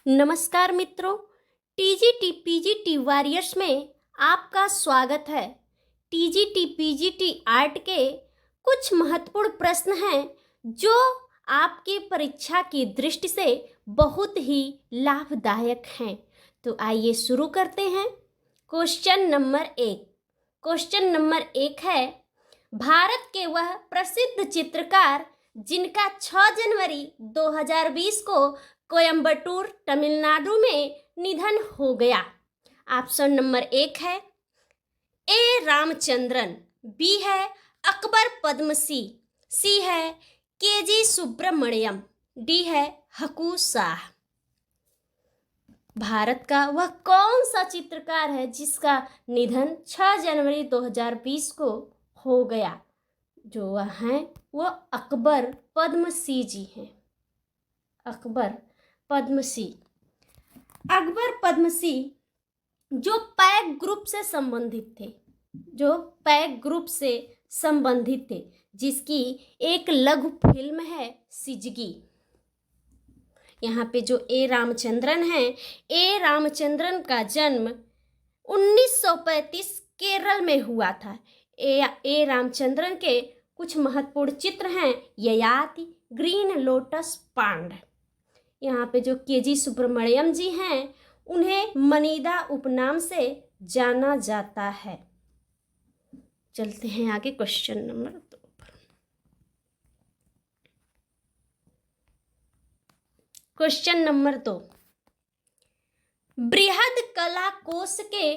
नमस्कार मित्रों, TGT PGT warriors में आपका स्वागत है। टीजीटी पीजीटी आर्ट के कुछ महत्वपूर्ण प्रश्न हैं जो आपकी परीक्षा की दृष्टि से बहुत ही लाभदायक हैं। तो आइए शुरू करते हैं। क्वेश्चन नंबर एक है, भारत के वह प्रसिद्ध चित्रकार जिनका 6 जनवरी 2020 को कोयम्बटूर तमिलनाडु में निधन हो गया। ऑप्शन नंबर 1 है ए रामचंद्रन, बी है अकबर पद्मसी, सी है केजी सुब्रमण्यम, डी है हकू शाह। भारत का वह कौन सा चित्रकार है जिसका निधन 6 जनवरी 2020 को हो गया? जो वह हैं वो अकबर पद्मसी जी हैं। अकबर पद्मसी जो पैक ग्रुप से संबंधित थे, जिसकी एक लघु फिल्म है सिजगी। यहाँ पे जो ए रामचंद्रन का जन्म 1935 केरल में हुआ था। ए रामचंद्रन के कुछ महत्वपूर्ण चित्र हैं ययाति, ग्रीन लोटस, पांड। यहाँ पे जो केजी सुब्रमण्यम जी हैं उन्हें मनीदा उपनाम से जाना जाता है। चलते हैं आगे क्वेश्चन नंबर 2 पर। क्वेश्चन नंबर 2, बृहद कला कोश के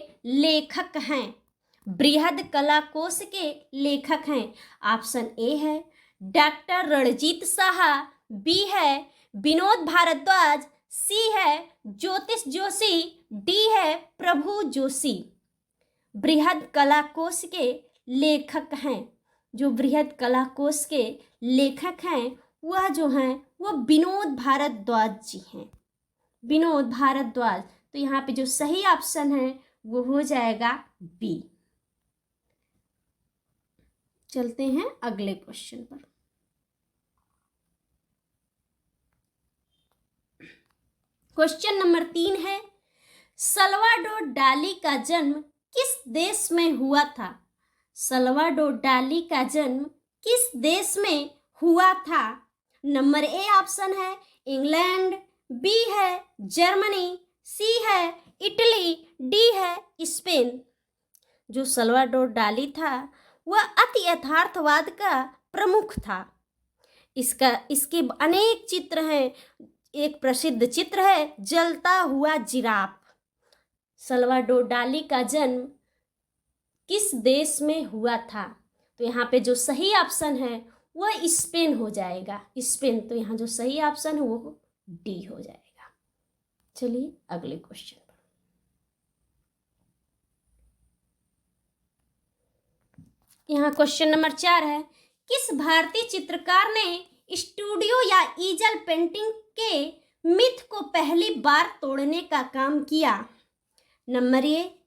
लेखक हैं। ऑप्शन ए है डॉक्टर रणजीत साहा, बी है विनोद भारद्वाज, सी है ज्योतिष जोशी, डी है प्रभु जोशी। बृहद कला कोश के लेखक हैं, जो बृहद कला कोश के लेखक हैं वह जो हैं वो विनोद भारद्वाज जी हैं। विनोद भारद्वाज। तो यहाँ पे जो सही ऑप्शन है वो हो जाएगा बी। चलते हैं अगले क्वेश्चन पर। क्वेश्चन नंबर 3 है, सल्वाडोर डाली का जन्म किस देश में हुआ था? सल्वाडोर डाली का जन्म किस देश में हुआ था? नंबर ए ऑप्शन है इंग्लैंड, बी है जर्मनी, सी है इटली, डी है स्पेन। जो सल्वाडोर डाली था वह अति यथार्थवाद का प्रमुख था। इसके अनेक चित्र हैं। एक प्रसिद्ध चित्र है जलता हुआ जिराफ। सल्वाडोर डाली का जन्म किस देश में हुआ था? तो यहाँ पे जो सही ऑप्शन है वह स्पेन हो जाएगा। स्पेन। तो यहाँ जो सही ऑप्शन है वो डी हो जाएगा। चलिए अगले क्वेश्चन पर। यहाँ क्वेश्चन नंबर 4 है, किस भारतीय चित्रकार ने स्टूडियो या ईजल पेंटिंग के मिथ को पहली बार तोड़ने का काम किया? Number a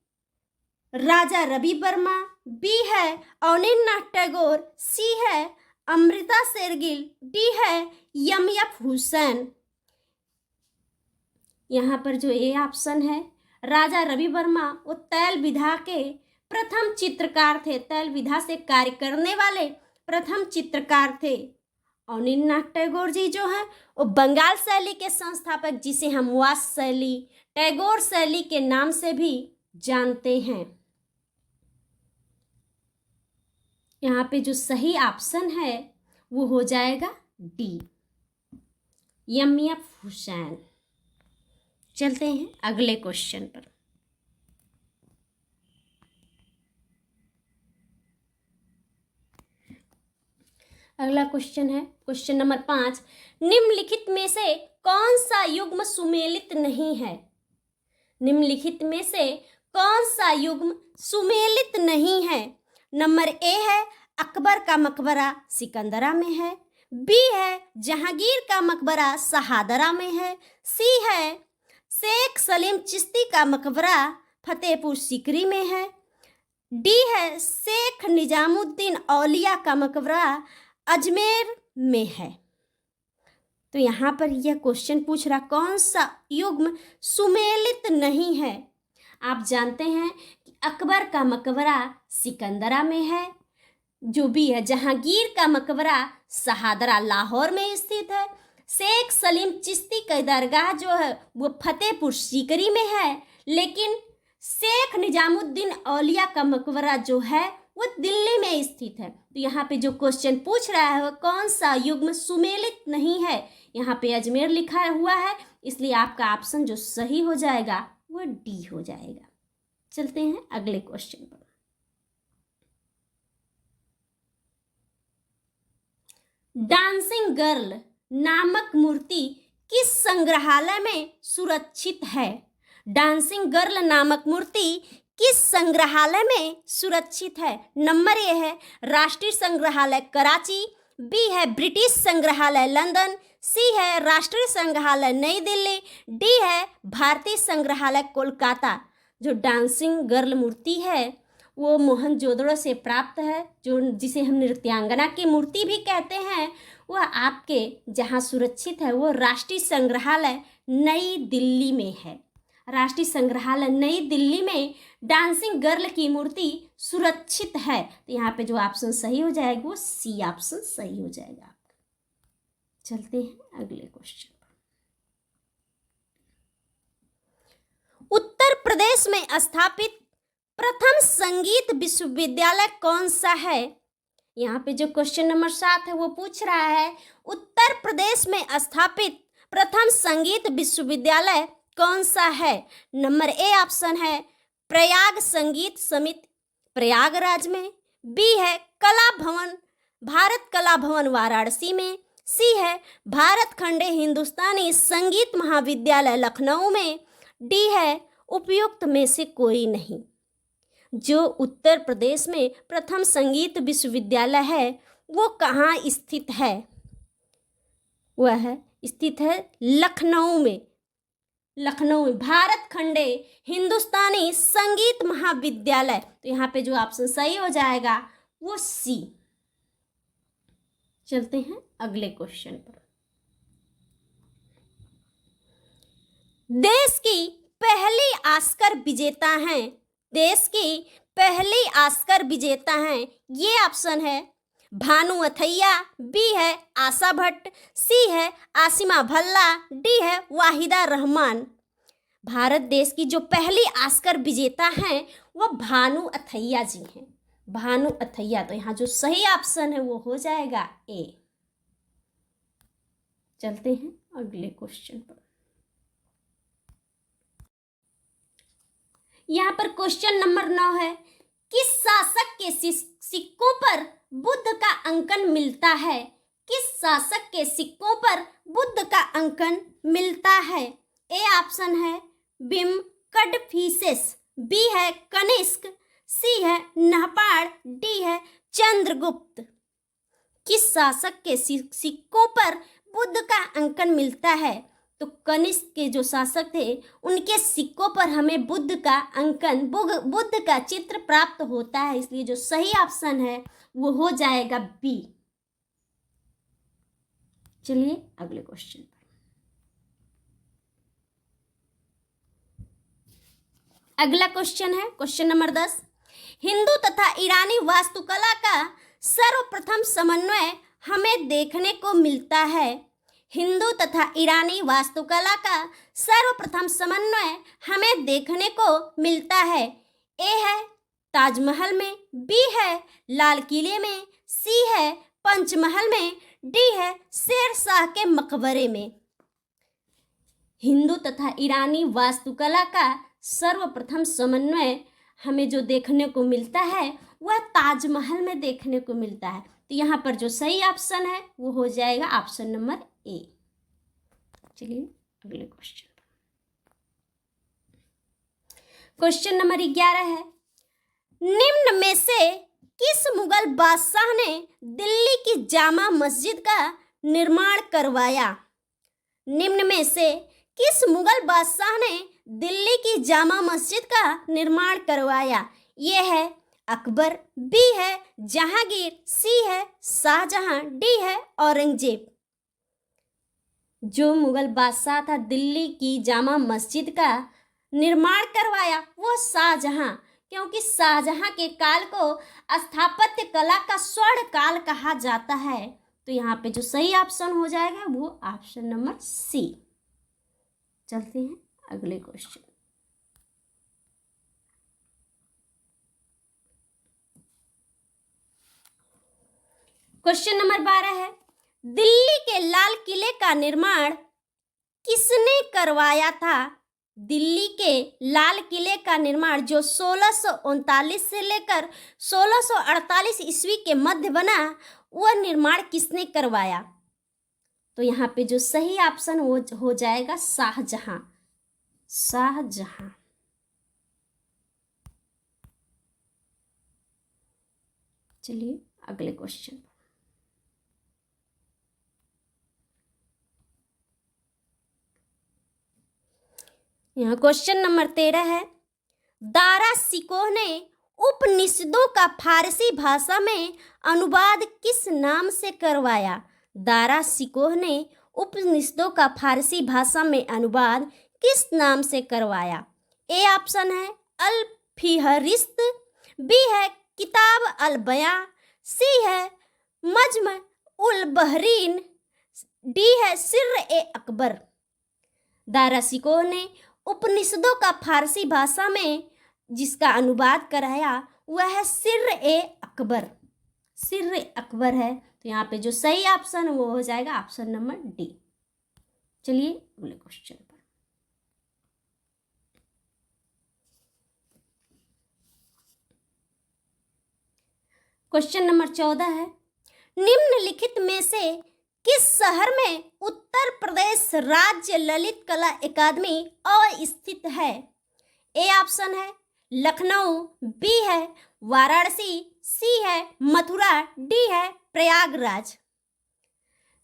Raja Ravi Varma, b है अवनींद्रनाथ टैगोर, सी है अमृता शेरगिल, डी है एम.एफ. हुसैन। यहाँ पर जो ए ऑप्शन है राजा रवि वर्मा वो तैल विधा के प्रथम चित्रकार थे। तैल विधा से कार्य करने वाले प्रथम चित्रकार थे। अवनींद्रनाथ टैगोर जी जो हैं वो बंगाल शैली के संस्थापक, जिसे हम वास शैली, टैगोर शैली के नाम से भी जानते हैं। यहाँ पे जो सही ऑप्शन है वो हो जाएगा डी, एम.एफ. हुसैन। चलते हैं अगले क्वेश्चन पर। अगला क्वेश्चन है क्वेश्चन नंबर 5, निम्नलिखित में से कौन सा युग्म सुमेलित नहीं है? निम्नलिखित में से कौन सा युग्म सुमेलित नहीं है? नंबर ए है अकबर का मकबरा सिकंदरा में है, बी है जहांगीर का मकबरा शहादरा में है, सी है शेख सलीम चिश्ती का मकबरा फतेहपुर सीकरी में है, डी है शेख निजामुद्दीन औलिया का मकबरा अजमेर में है। तो यहाँ पर यह क्वेश्चन पूछ रहा कौन सा युग्म सुमेलित नहीं है। आप जानते हैं कि अकबर का मकबरा सिकंदरा में है, जो भी है जहांगीर का मकबरा शहादरा लाहौर में स्थित है, शेख सलीम चिश्ती का दरगाह जो है वो फतेहपुर सीकरी में है, लेकिन शेख निजामुद्दीन औलिया का मकबरा जो है वो दिल्ली में स्थित है। तो यहाँ पे जो क्वेश्चन पूछ रहा है वो कौन सा युग्म सुमेलित नहीं है, यहाँ पे अजमेर लिखा हुआ है, इसलिए आपका ऑप्शन जो सही हो जाएगा वो डी हो जाएगा। चलते हैं अगले क्वेश्चन पर। डांसिंग गर्ल नामक मूर्ति किस संग्रहालय में सुरक्षित है। डांसिंग गर्ल नामक मूर्ति किस संग्रहालय में सुरक्षित है। नंबर ए है राष्ट्रीय संग्रहालय कराची, बी है ब्रिटिश संग्रहालय लंदन, सी है राष्ट्रीय संग्रहालय नई दिल्ली, डी है भारतीय संग्रहालय कोलकाता। जो डांसिंग गर्ल मूर्ति है वो मोहनजोदड़ो से प्राप्त है, जो जिसे हम नृत्यांगना की मूर्ति भी कहते हैं, वह आपके जहाँ सुरक्षित है वो राष्ट्रीय संग्रहालय नई दिल्ली में है। राष्ट्रीय संग्रहालय नई दिल्ली में डांसिंग गर्ल की मूर्ति सुरक्षित है। तो यहाँ पे जो ऑप्शन सही हो जाएगा वो सी ऑप्शन सही हो जाएगा आपका। चलते हैं अगले क्वेश्चन पर। उत्तर प्रदेश में स्थापित प्रथम संगीत विश्वविद्यालय कौन सा है। यहाँ पे जो क्वेश्चन नंबर 7 है वो पूछ रहा है उत्तर प्रदेश में स्थापित प्रथम संगीत विश्वविद्यालय कौन सा है। नंबर ए ऑप्शन है प्रयाग संगीत समिति प्रयागराज में, बी है कला भवन भारत कला भवन वाराणसी में, सी है भारत खंडे हिंदुस्तानी संगीत महाविद्यालय लखनऊ में, डी है उपयुक्त में से कोई नहीं। जो उत्तर प्रदेश में प्रथम संगीत विश्वविद्यालय है वो कहाँ स्थित है, वह है स्थित है लखनऊ में। लखनऊ में भारत खंडे हिंदुस्तानी संगीत महाविद्यालय। तो यहाँ पे जो ऑप्शन सही हो जाएगा वो सी। चलते हैं अगले क्वेश्चन पर। देश की पहली ऑस्कर विजेता हैं, देश की पहली ऑस्कर विजेता हैं, ये ऑप्शन है भानु अथैया, बी है आशा भट्ट, सी है आसिमा भल्ला, डी है वाहिदा रहमान। भारत देश की जो पहली ऑस्कर विजेता हैं वो भानु अथैया जी हैं, भानु अथैया। तो यहाँ जो सही ऑप्शन है वो हो जाएगा ए। चलते हैं अगले क्वेश्चन पर। यहाँ पर क्वेश्चन नंबर 9 है किस शासक के सिक्कों पर बुद्ध का अंकन मिलता है। किस शासक के सिक्कों पर बुद्ध का अंकन मिलता है। ए ऑप्शन है बिम कडफिसेस, बी है कनिष्क, सी है नहपाड़, डी है चंद्रगुप्त। किस शासक के सिक्कों पर बुद्ध का अंकन मिलता है। तो कनिष्क के जो शासक थे उनके सिक्कों पर हमें बुद्ध का अंकन बुद्ध का चित्र प्राप्त होता है, इसलिए जो सही ऑप्शन है वो हो जाएगा बी। चलिए अगले क्वेश्चन पर। अगला क्वेश्चन है क्वेश्चन नंबर 10। हिंदू तथा ईरानी वास्तुकला का सर्वप्रथम समन्वय हमें देखने को मिलता है। हिंदू तथा ईरानी वास्तुकला का सर्वप्रथम समन्वय हमें देखने को मिलता है। ए है ताजमहल में, बी है लाल किले में, सी है पंचमहल में, डी है शेर शाह के मकबरे में। हिंदू तथा ईरानी वास्तुकला का सर्वप्रथम समन्वय हमें जो देखने को मिलता है वह ताजमहल में देखने को मिलता है। तो यहाँ पर जो सही ऑप्शन है वो हो जाएगा ऑप्शन नंबर ए। चलिए अगले क्वेश्चन। क्वेश्चन नंबर 11 है निम्न में से किस मुगल बादशाह ने दिल्ली की जामा मस्जिद का निर्माण करवाया। निम्न में से किस मुगल बादशाह ने दिल्ली की जामा मस्जिद का निर्माण करवाया। ये है अकबर, बी है जहांगीर, सी है शाहजहां, डी है औरंगजेब। जो मुगल बादशाह था दिल्ली की जामा मस्जिद का निर्माण करवाया वो शाहजहां, क्योंकि शाहजहां के काल को स्थापत्य कला का स्वर्ण काल कहा जाता है। तो यहाँ पे जो सही ऑप्शन हो जाएगा वो ऑप्शन नंबर सी। चलते हैं अगले क्वेश्चन। क्वेश्चन नंबर 12 है, दिल्ली के लाल किले का निर्माण किसने करवाया था? दिल्ली के लाल किले का निर्माण जो 1639 से लेकर 1648 ईस्वी के मध्य बना, वह निर्माण किसने करवाया? तो यहाँ पे जो सही ऑप्शन हो जाएगा शाहजहां। शाहजहां। चलिए अगले क्वेश्चन। यहाँ क्वेश्चन नंबर 13 है, दारा शिकोह ने उपनिषदों का फारसी भाषा में अनुवाद किस नाम से करवाया? दारा शिकोह ने उपनिषदों का फारसी भाषा में अनुवाद किस नाम से करवाया? ए ऑप्शन है अल फिहरिस्त, बी है किताब अल बयां, सी है मज्म उल बहरीन, डी है सिर्र ए अकबर। दारा शिकोह ने उपनिषदों का फारसी भाषा में जिसका अनुवाद कराया वह है सिर्र ए अकबर। सिर्र अकबर है। तो यहाँ पे जो सही ऑप्शन वो हो जाएगा ऑप्शन नंबर डी। चलिए अगले क्वेश्चन पर। क्वेश्चन नंबर 14 है, निम्नलिखित में से किस शहर में उत्तर प्रदेश राज्य ललित कला अकादमी अवस्थित है? ए ऑप्शन है लखनऊ, बी है वाराणसी, सी है मथुरा, डी है प्रयागराज।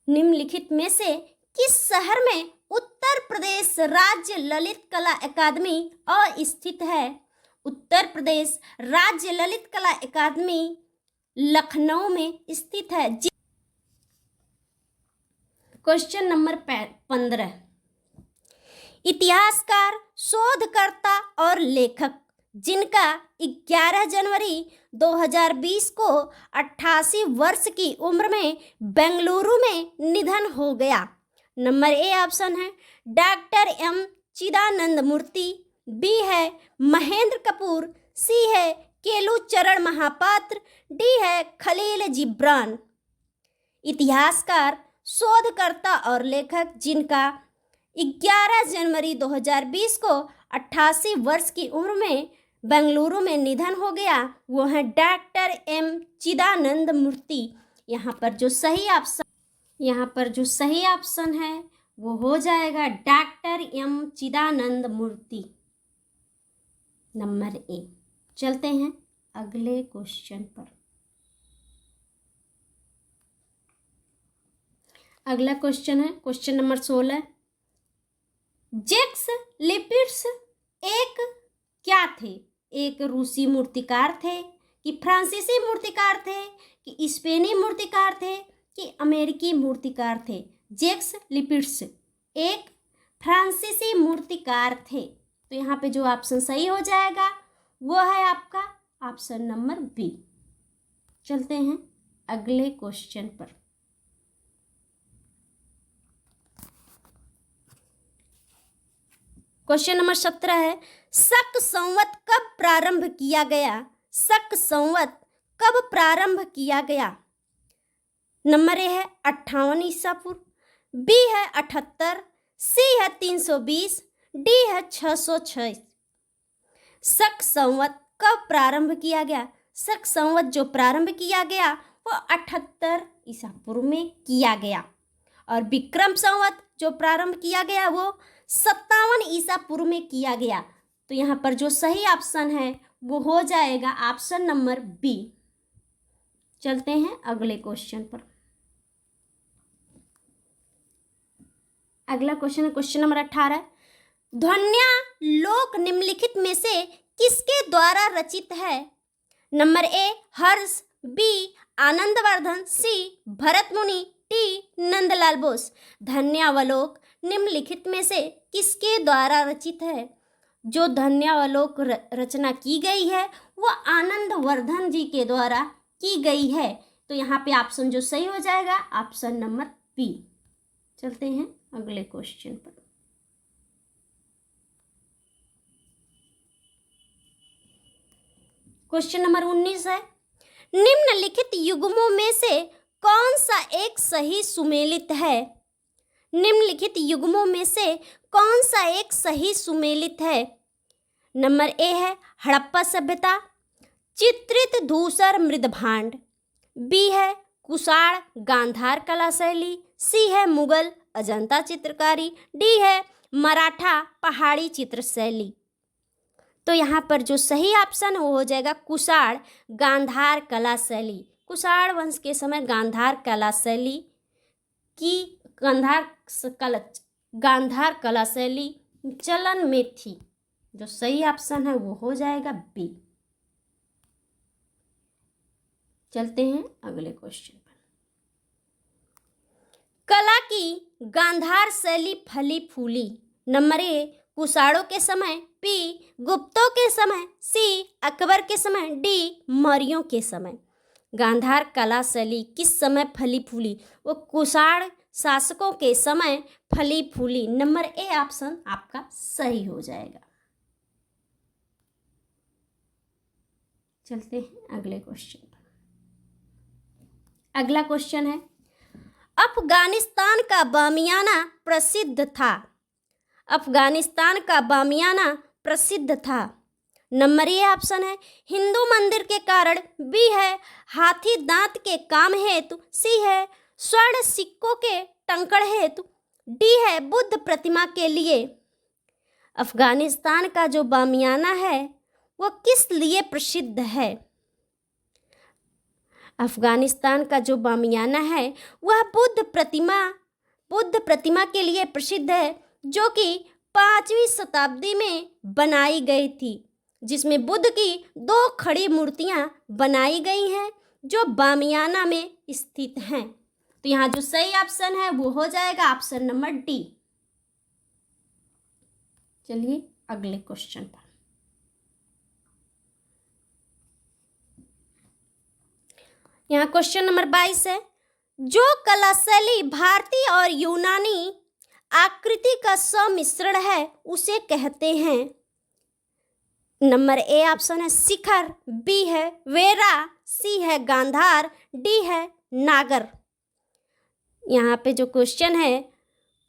निम्नलिखित में से किस शहर में उत्तर प्रदेश राज्य ललित कला अकादमी अवस्थित है? उत्तर प्रदेश राज्य ललित कला अकादमी लखनऊ में स्थित है। क्वेश्चन नंबर 15, इतिहासकार, शोधकर्ता और लेखक जिनका 11 जनवरी 2020 को 88 वर्ष की उम्र में बेंगलुरु में निधन हो गया। नंबर ए ऑप्शन है डॉक्टर एम चिदानंद मूर्ति, बी है महेंद्र कपूर, सी है केलू चरण महापात्र, डी है खलील जिब्रान। इतिहासकार, शोधकर्ता और लेखक जिनका 11 जनवरी 2020 को 88 वर्ष की उम्र में बेंगलुरु में निधन हो गया, वो है डॉक्टर एम चिदानंद मूर्ति। यहाँ पर जो सही ऑप्शन है वो हो जाएगा doctor M Chidananda Murthy, number a. चलते हैं अगले क्वेश्चन पर। अगला क्वेश्चन है क्वेश्चन नंबर 16, जैक्स लिपिड्स एक क्या थे? एक रूसी मूर्तिकार थे कि फ्रांसीसी मूर्तिकार थे कि स्पेनी मूर्तिकार थे कि अमेरिकी मूर्तिकार थे? जैक्स लिपिड्स एक फ्रांसीसी मूर्तिकार थे। तो यहाँ पे जो ऑप्शन सही हो जाएगा वो है आपका ऑप्शन नंबर बी। चलते हैं अगले क्वेश्चन पर। क्वेश्चन नंबर 17 है, शक संवत कब प्रारंभ किया गया? शक संवत कब प्रारंभ किया गया? नंबर ए है 58 ईसा पूर्व, बी है 78, सी है 320, डी है 606। शक संवत कब प्रारंभ किया गया? शक संवत जो प्रारंभ किया गया वो 78 ईसा पूर्व में किया गया, और विक्रम संवत जो प्रारंभ किया गया वो 57 ईसा पूर्व में किया गया। तो यहाँ पर जो सही ऑप्शन है वो हो जाएगा ऑप्शन नंबर बी। चलते हैं अगले क्वेश्चन पर। अगला क्वेश्चन है क्वेश्चन नंबर 18, ध्वन्या लोक निम्नलिखित में से किसके द्वारा रचित है? Number A Harsh, B Anandvardhan, C Bharat Muni, D Nandlal Bose. धन्यावलोक निम्नलिखित में से किसके द्वारा रचित है? जो धन्यावलोक रचना की गई है वो आनंद वर्धन जी के द्वारा की गई है। तो यहाँ पे ऑप्शन जो सही हो जाएगा ऑप्शन नंबर बी। चलते हैं अगले क्वेश्चन पर। क्वेश्चन नंबर 19 है, निम्नलिखित युग्मों में से कौन सा एक सही सुमेलित है? निम्नलिखित युग्मों में से कौन सा एक सही सुमेलित है? नंबर ए है हड़प्पा सभ्यता, चित्रित धूसर मृदभांड, बी है कुषाण गांधार कला शैली, सी है मुगल अजंता चित्रकारी, डी है मराठा पहाड़ी चित्र शैली। तो यहाँ पर जो सही ऑप्शन है वो हो जाएगा कुषाण गांधार कला शैली। कुषाण वंश के समय गांधार कला शैली की गांधार कला शैली चलन में थी। जो सही ऑप्शन है वो हो जाएगा बी। चलते हैं अगले क्वेश्चन पर। कला की गांधार शैली फली फूली। नंबर ए कुषाणों के समय, बी गुप्तों के समय, सी अकबर के समय, डी मौर्यों के समय। गांधार कला शैली किस समय फली फूली? वो कुषाण शासकों के समय फली फूली। नंबर ए ऑप्शन आपका सही हो जाएगा। चलते हैं अगले क्वेश्चन पर। अगला क्वेश्चन है, अफगानिस्तान का बामियाना प्रसिद्ध था। अफगानिस्तान का बामियाना प्रसिद्ध था। नंबर ए ऑप्शन है हिंदू मंदिर के कारण, बी है हाथी दांत के काम हेतु, सी है स्वर्ण सिक्कों के टंकण हेतु, डी है बुद्ध प्रतिमा के लिए। अफगानिस्तान का जो बामियाना है वो किस लिए प्रसिद्ध है? अफगानिस्तान का जो बामियाना है वह बुद्ध प्रतिमा के लिए प्रसिद्ध है, जो कि 5वीं शताब्दी में बनाई गई थी, जिसमें बुद्ध की 2 खड़ी मूर्तियां बनाई गई हैं जो बामियाना में स्थित हैं। तो यहाँ जो सही ऑप्शन है वो हो जाएगा ऑप्शन नंबर डी। चलिए अगले क्वेश्चन पर। यहाँ क्वेश्चन नंबर 22 है, जो कला शैली भारतीय और यूनानी आकृति का सम्मिश्रण है उसे कहते हैं। नंबर ए ऑप्शन है शिखर, बी है वेरा, सी है गांधार, डी है नागर। यहाँ पे जो क्वेश्चन है,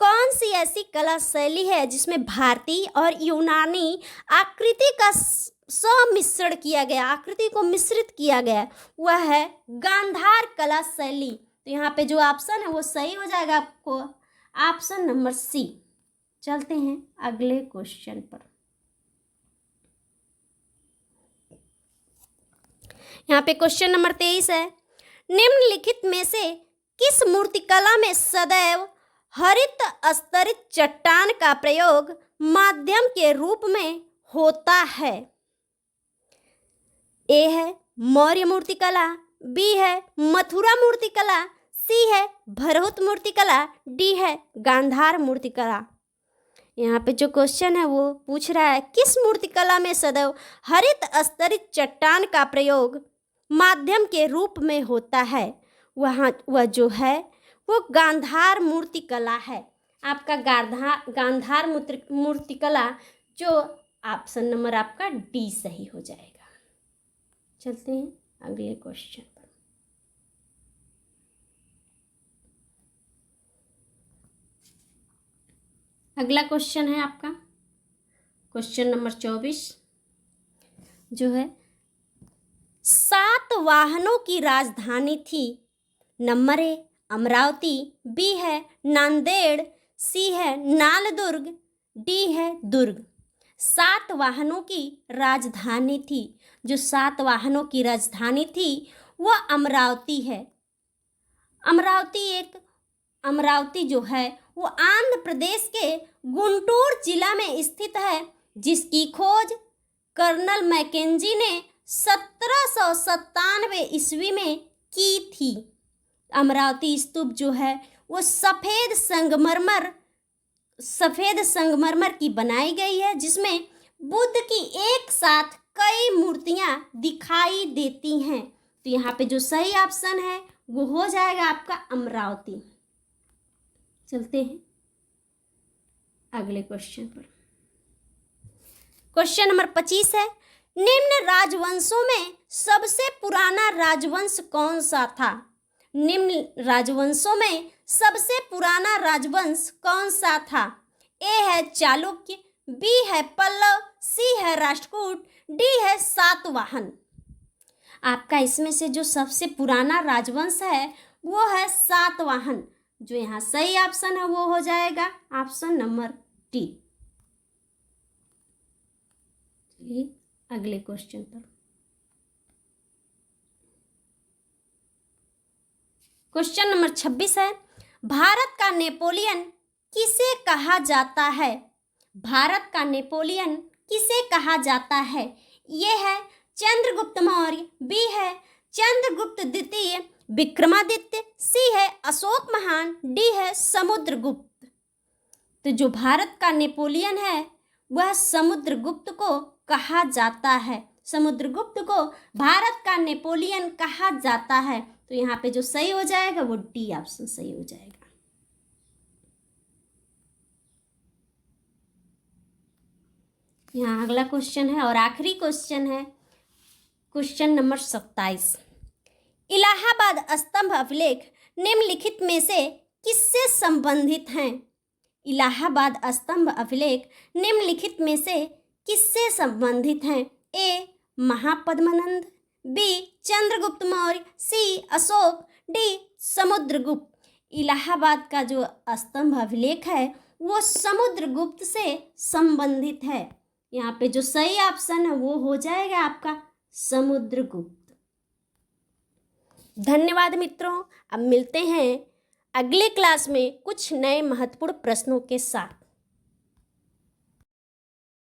कौन सी ऐसी कला शैली है जिसमें भारतीय और यूनानी आकृति का सम्मिश्रण किया गया, आकृति को मिश्रित किया गया, वह है गांधार कला शैली। तो यहाँ पे जो ऑप्शन है वो सही हो जाएगा आपको ऑप्शन नंबर सी। चलते हैं अगले क्वेश्चन पर। यहाँ पे क्वेश्चन नंबर 23 है, निम्नलिखित में से किस मूर्तिकला में सदैव हरित स्तरित चट्टान का प्रयोग माध्यम के रूप में होता है? ए है मौर्य मूर्तिकला, बी है मथुरा मूर्तिकला, सी है भरहुत मूर्तिकला, डी है गांधार मूर्तिकला। यहाँ पे जो क्वेश्चन है वो पूछ रहा है किस मूर्तिकला में सदैव हरित स्तरित चट्टान का प्रयोग माध्यम के रूप में होता है? वह जो है वो गांधार मूर्तिकला है। आपका गांधार मूर्तिकला जो ऑप्शन नंबर आपका डी सही हो जाएगा। चलते हैं अगले क्वेश्चन पर। अगला क्वेश्चन है आपका क्वेश्चन नंबर 24, जो है 7 वाहनों की राजधानी थी। नंबर ए अमरावती, बी है नांदेड़, सी है नालदुर्ग, डी है दुर्ग। 7 वाहनों की राजधानी थी। जो 7 वाहनों की राजधानी थी वह अमरावती है। अमरावती जो है वो आंध्र प्रदेश के गुंटूर जिला में स्थित है, जिसकी खोज कर्नल मैकेंजी ने 1797 ईस्वी में की थी। अमरावती स्तूप जो है वो सफ़ेद संगमरमर की बनाई गई है, जिसमें बुद्ध की एक साथ कई मूर्तियां दिखाई देती हैं। तो यहाँ पे जो सही ऑप्शन है वो हो जाएगा आपका अमरावती। चलते हैं अगले क्वेश्चन पर। क्वेश्चन नंबर 25 है, निम्न राजवंशों में सबसे पुराना राजवंश कौन सा था? निम्न राजवंशों में सबसे पुराना राजवंश कौन सा था? ए है चालुक्य, बी है पल्लव, सी है राष्ट्रकूट, डी है सातवाहन। आपका इसमें से जो सबसे पुराना राजवंश है वो है सातवाहन। जो यहाँ सही ऑप्शन है वो हो जाएगा ऑप्शन नंबर डी। चलिए अगले क्वेश्चन पर। क्वेश्चन नंबर 26 है, भारत का नेपोलियन किसे कहा जाता है? भारत का नेपोलियन किसे कहा जाता है? ये है चंद्रगुप्त मौर्य, बी है चंद्रगुप्त द्वितीय विक्रमादित्य, सी है अशोक महान, डी है समुद्रगुप्त। तो जो भारत का नेपोलियन है वह समुद्रगुप्त को कहा जाता है। समुद्रगुप्त को भारत का नेपोलियन कहा जाता है। तो यहाँ पे जो सही हो जाएगा वो डी ऑप्शन सही हो जाएगा। यहाँ अगला क्वेश्चन है और आखिरी क्वेश्चन है, क्वेश्चन नंबर 27। इलाहाबाद स्तंभ अभिलेख निम्नलिखित में से किससे संबंधित हैं? इलाहाबाद स्तंभ अभिलेख निम्नलिखित में से किससे संबंधित हैं? ए महापद्मनंद, बी चंद्रगुप्त मौर्य, सी अशोक, डी समुद्रगुप्त। इलाहाबाद का जो स्तंभ अभिलेख है वो समुद्रगुप्त से संबंधित है। यहाँ पे जो सही ऑप्शन है वो हो जाएगा आपका समुद्रगुप्त। धन्यवाद मित्रों, अब मिलते हैं अगले क्लास में कुछ नए महत्वपूर्ण प्रश्नों के साथ।